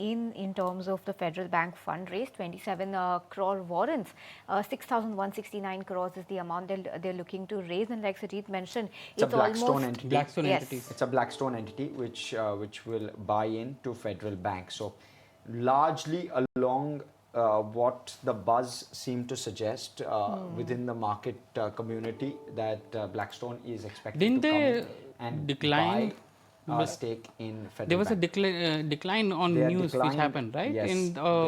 in terms of the federal bank fundraise. 27 crore warrants, 6,169 crores is the amount they're looking to raise. And like Sajid mentioned, it's a Blackstone entity. Blackstone entity. It's a Blackstone entity which will buy into federal banks. So largely along what the buzz seemed to suggest within the market community, that Blackstone is expected to come in and decline buy stake in federal There was bank. a decline on news which happened, right? Yes,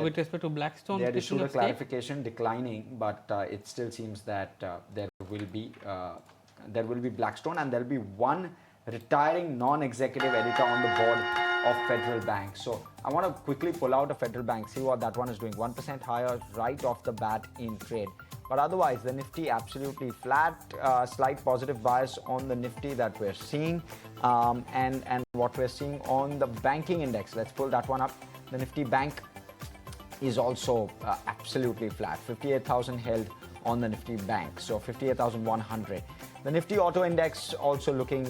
With respect to Blackstone. they had issued a clarification declining, but it still seems that there will be Blackstone, and there will be one retiring non-executive editor on the board of federal bank. So I want to quickly pull out a federal bank, see what that one is doing. 1% higher right off the bat in trade. But otherwise, the Nifty absolutely flat, slight positive bias on the Nifty that we're seeing, and what we're seeing on the banking index. Let's pull that one up. The Nifty Bank is also absolutely flat. 58,000 held on the Nifty Bank, so 58,100. The Nifty Auto Index also looking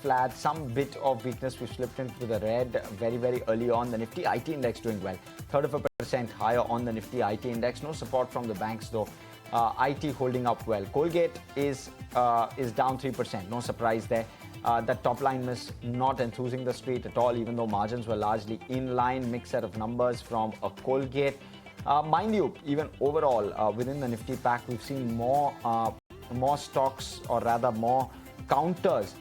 flat. Some bit of weakness. We slipped into the red very, very early on. The Nifty IT Index doing well. 1/3% higher on the Nifty IT Index. No support from the banks though. IT holding up well. Colgate is down 3%. No surprise there. That top line miss not enthusing the street at all, even though margins were largely in line. Mixed set of numbers from a Colgate. Mind you, even overall within the Nifty pack, we've seen more stocks, or rather more counters,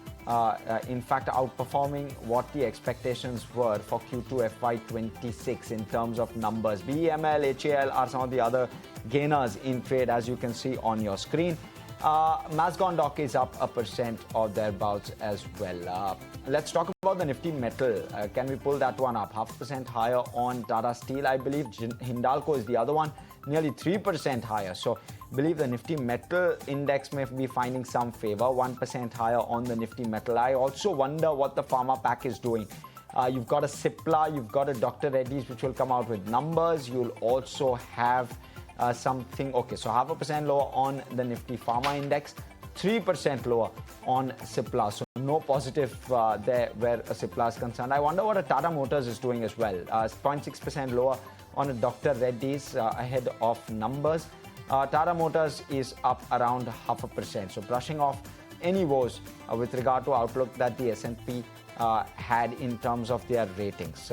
in fact outperforming what the expectations were for Q2 FY26 in terms of numbers. BEML, HAL are some of the other gainers in trade, as you can see on your screen. Mazagon Dock is up 1% or thereabouts as well. Let's talk about the Nifty Metal. Can we pull that one up? 0.5% higher on Tata Steel, I believe. Hindalco is the other one, nearly 3% higher. So I believe the Nifty Metal Index may be finding some favor. 1% higher on the Nifty Metal. I also wonder what the pharma pack is doing. You've got a Cipla, you've got a Dr. Reddy's, which will come out with numbers. You'll also have something. Okay, so 0.5% lower on the Nifty Pharma Index, 3% lower on Cipla. So no positive there where Cipla is concerned. I wonder what a Tata Motors is doing as well. 0.6% lower on a Dr. Reddy's ahead of numbers. Tata Motors is up around 0.5%. So brushing off any woes with regard to outlook that the S&P had in terms of their ratings.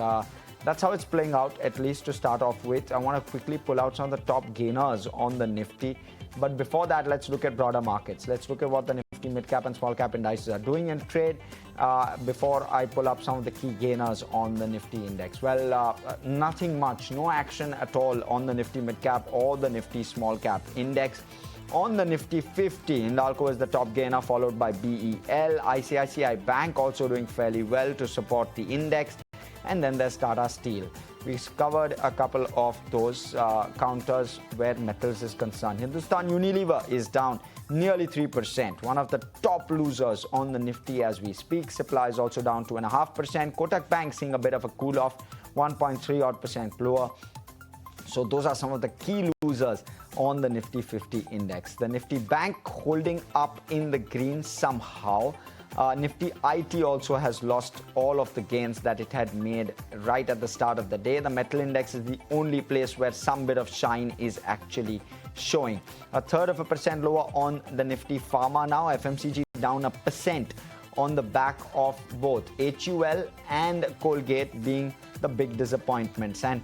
That's how it's playing out, at least to start off with. I want to quickly pull out some of the top gainers on the Nifty. But before that, let's look at broader markets. Let's look at what the Nifty mid-cap and small-cap indices are doing in trade before I pull up some of the key gainers on the Nifty index. Well, nothing much, no action at all on the Nifty mid-cap or the Nifty small-cap index. On the Nifty 50, Hindalco is the top gainer, followed by BEL. ICICI Bank also doing fairly well to support the index. And then there's Tata Steel. We covered a couple of those counters where metals is concerned. Hindustan Unilever is down nearly 3%. One of the top losers on the Nifty as we speak. Cipla is also down 2.5%. Kotak Bank seeing a bit of a cool off, 1.3% lower. So those are some of the key losers on the Nifty 50 index. The Nifty Bank holding up in the green somehow. Nifty IT also has lost all of the gains that it had made right at the start of the day. The metal index is the only place where some bit of shine is actually showing. 1/3% lower on the Nifty Pharma now. FMCG down 1% on the back of both HUL and Colgate being the big disappointments. And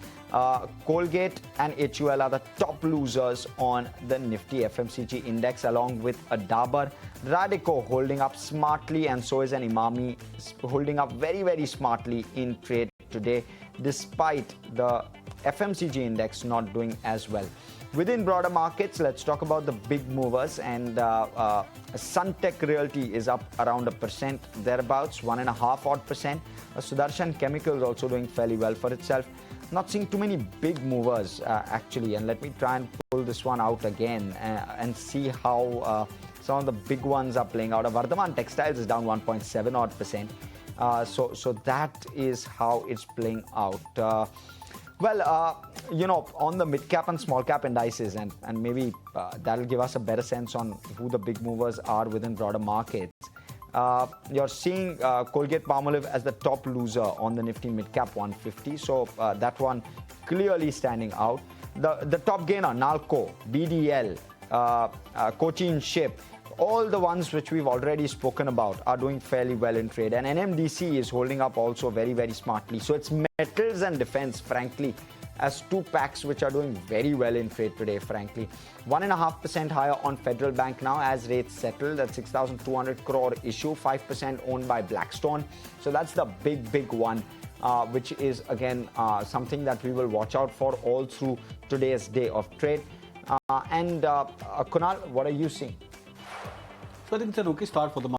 Colgate and HUL are the top losers on the Nifty FMCG index, along with a Dabur. Radico holding up smartly, and so is an Imami holding up very, very smartly in trade today, despite the FMCG index not doing as well. Within broader markets, let's talk about the big movers. And Suntech Realty is up around 1% thereabouts, 1.5% odd. Sudarshan Chemicals also doing fairly well for itself. Not seeing too many big movers actually. And let me try and pull this one out again and see how some of the big ones are playing out. Vardhaman Textiles is down 1.7% odd. So that is how it's playing out. On the mid-cap and small-cap indices, and maybe that'll give us a better sense on who the big movers are within broader markets. You're seeing Colgate-Palmolive as the top loser on the Nifty Midcap 150. So that one clearly standing out. The top gainer, Nalco, BDL, Cochin Ship, all the ones which we've already spoken about are doing fairly well in trade. And NMDC is holding up also very, very smartly. So it's metals and defense, frankly, as two packs which are doing very well in trade today, frankly. 1.5% higher on Federal Bank now as rates settle. That 6,200 crore issue, 5% owned by Blackstone. So that's the big one, which is again something that we will watch out for all through today's day of trade. Kunal, what are you seeing? So I think it's an okay start for the market.